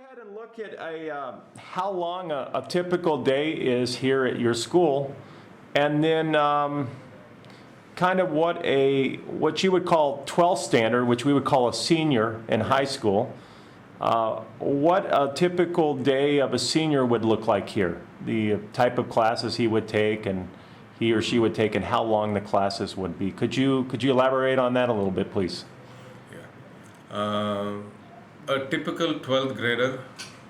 ahead and look at how long a typical day is here at your school, and then kind of what you would call 12th standard, which we would call a senior in high school. What a typical day of a senior would look like here, the type of classes he would take, and he or she would take, and how long the classes would be. Could you elaborate on that a little bit, please? Yeah. A typical 12th grader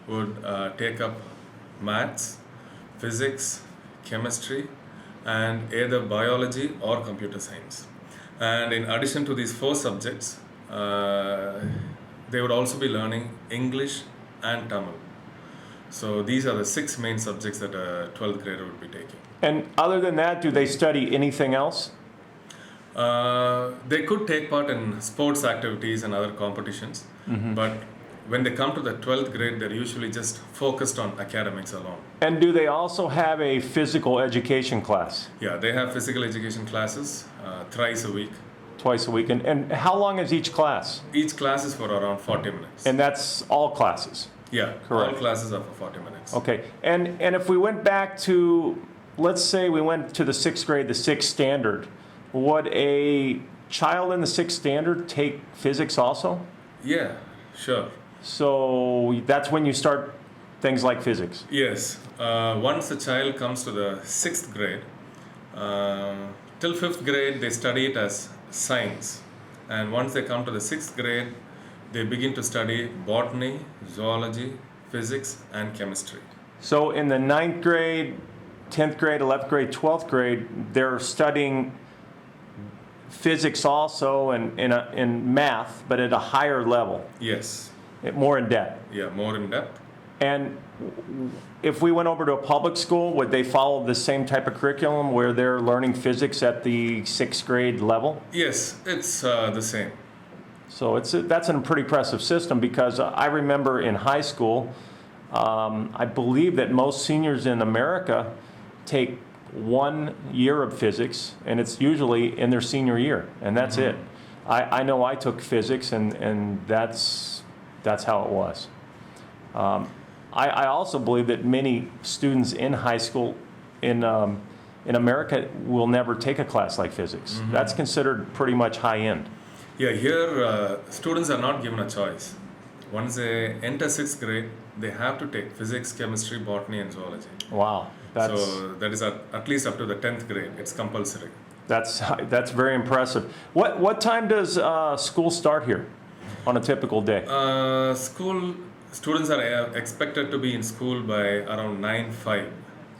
would take up maths, physics, chemistry, and either biology or computer science. And in addition to these 4 subjects, they would also be learning English and Tamil. So these are the 6 main subjects that a 12th grader would be taking. And other than that, do they study anything else? They could take part in sports activities and other competitions, but when they come to the 12th grade, they're usually just focused on academics alone. And do they also have a physical education class? Yeah, they have physical education classes thrice a week. Twice a week. And how long is each class? Each class is for around 40 minutes. And that's all classes? Yeah, correct. All classes are for 40 minutes. Okay. And if we went back to, let's say we went to the 6th grade, the 6th standard, would a child in the 6th standard take physics also? Yeah, sure. So that's when you start things like physics? Yes. Once a child comes to the 6th grade, till 5th grade they study it as science. And once they come to the 6th grade, they begin to study botany, zoology, physics, and chemistry. So in the 9th grade, 10th grade, 11th grade, 12th grade, they're studying physics also and in math, but at a higher level. Yes. More in depth. Yeah, more in depth. And if we went over to a public school, would they follow the same type of curriculum where they're learning physics at the 6th grade level? Yes, it's the same. So that's a pretty impressive system, because I remember in high school, I believe that most seniors in America take 1 year of physics, and it's usually in their senior year, and that's it. I know I took physics, and that's how it was. I also believe that many students in high school in America will never take a class like physics. That's considered pretty much high end. Yeah, here students are not given a choice. Once they enter 6th grade, they have to take physics, chemistry, botany, and zoology. Wow. So that is at least up to the 10th grade. It's compulsory. That's very impressive. What time does school start here on a typical day? School students are expected to be in school by around 9:05.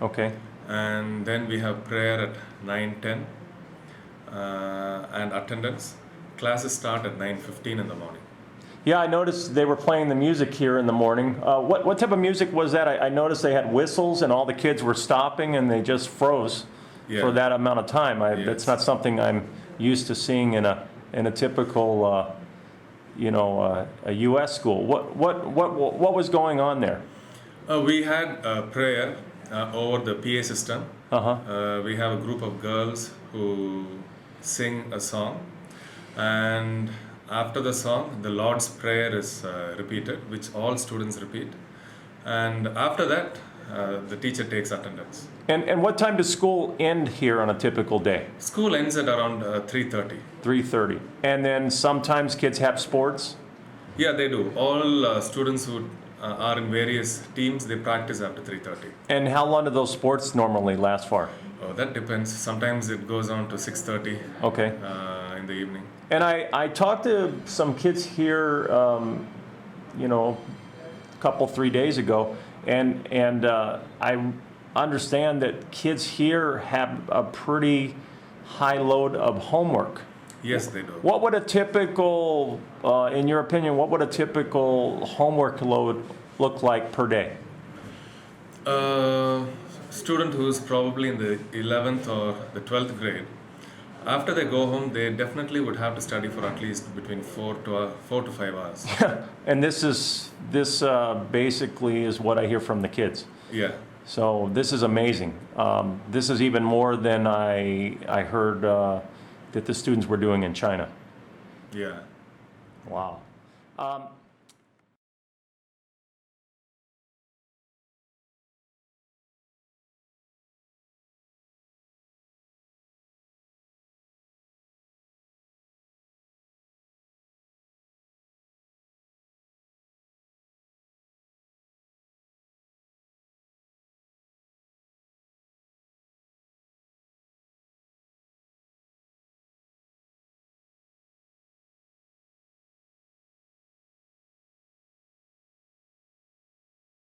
Okay. And then we have prayer at 9:10 and attendance. Classes start at 9:15 in the morning. Yeah, I noticed they were playing the music here in the morning. What type of music was that? I noticed they had whistles, and all the kids were stopping, and they just froze for that amount of time. Yes. That's not something I'm used to seeing in a typical, a U.S. school. What was going on there? We had a prayer over the PA system. We have a group of girls who sing a song, and after the song, the Lord's Prayer is repeated, which all students repeat. And after that, the teacher takes attendance. And what time does school end here on a typical day? School ends at around 3:30. 3:30. And then sometimes kids have sports? Yeah, they do. All students who are in various teams, they practice after 3:30. And how long do those sports normally last for? Oh, that depends. Sometimes it goes on to 6:30 okay. In the evening. And I talked to some kids here, a couple, 3 days ago, and I understand that kids here have a pretty high load of homework. Yes, they do. What would a typical, in your opinion, what would a typical homework load look like per day? Student who's probably in the 11th or the 12th grade, after they go home, they definitely would have to study for at least between 4 to 5 hours. And this basically is what I hear from the kids. Yeah. So this is amazing. This is even more than I heard that the students were doing in China. Yeah. Wow.